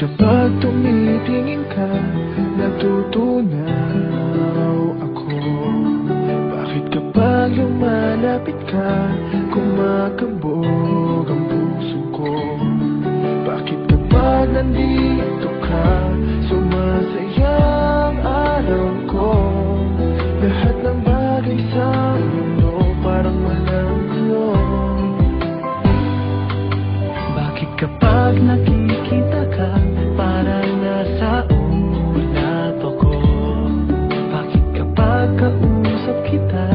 kapag tumitingin ka, natutunaw ako? Bakit kapag lumalapit ka, kumakabog ang puso ko? Bakit kapag nandito ka, sumasaya ang araw ko? Lahat ng bagay sa mundo parang walang iyo. Bakit kapag nakikita ka, parang nasa ulap ako? Bakit kapag kausap kita,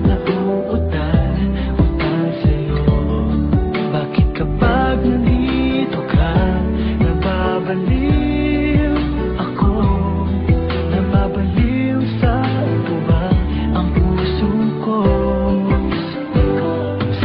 nauutal sa'yo? Bakit kapag nandito ka, nababaliw ako? Nababaliw sa tuwa ang puso ko.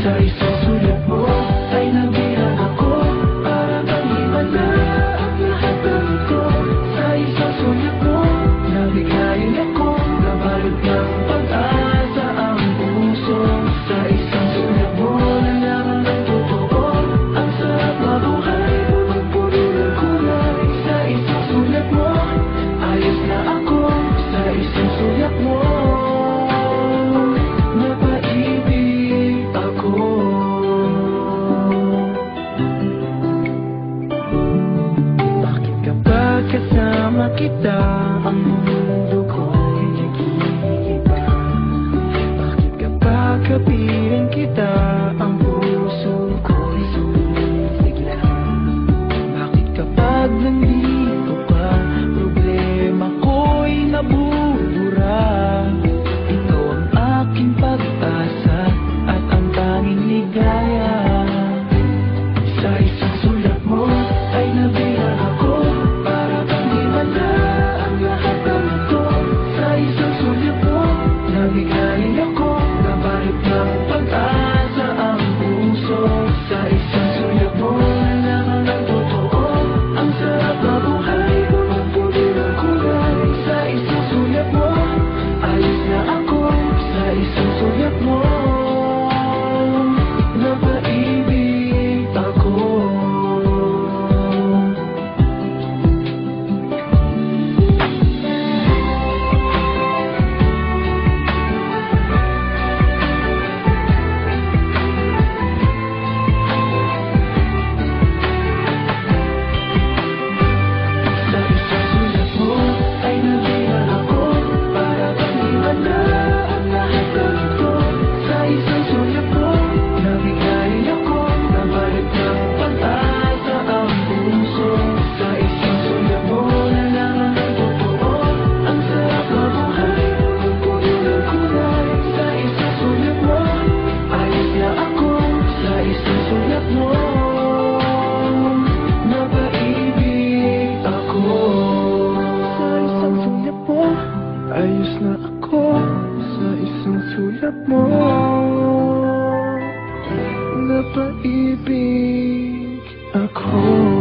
Sa isang sulat mo ay nabihan ako, para bang himala ang lahat ng ito. Sa isang sulat mo, nabigayin ako, nabalot ng pag-asa ang puso. Sa isang sulat mo, nalaman ng totoo, ang sarap mabuhay, puno ng kulay. Sa isang sulat mo, ayos na ako. Sa isang sulat mo, napaibig ako. Bakit kapag kasama kita, ang mundo ko'y nag-iiba? Bakit kapag kapiling kita, ang puso ko'y sumisigla? Bakit kapag nandito ka, problema ko'y nabubura? Ikaw ang aking pag-asa at ang tanging ligaya. Sa isang sulat mo ay nabihan ako, para bang himala ang lahat ng ito. Sa isang sulat mo, nabigayin ako, nabalot ng pag-asa ang puso. Sa isang sulat mo, nalaman ng totoo, ang sarap mabuhay, puno ng kulay. Sa isang sulat mo, ayos na ako. Sa isang sulat mo, napaibig ako. Sa isang sulat mo ay nabihan ako, para bang himala ang lahat ng ito. Sa isang sulat mo, nabigayin ako, nabalot ng pag-asa ang puso. Sa isang sulat mo, nalaman ng totoo, ang sarap mabuhay, puno ng kulay. Sa isang sulat mo, ayos na ako. Sa isang sulat mo, napaibig ako. Sa isang sulat mo, ayos na ako. Sa isang sulat mo, napaibig ako.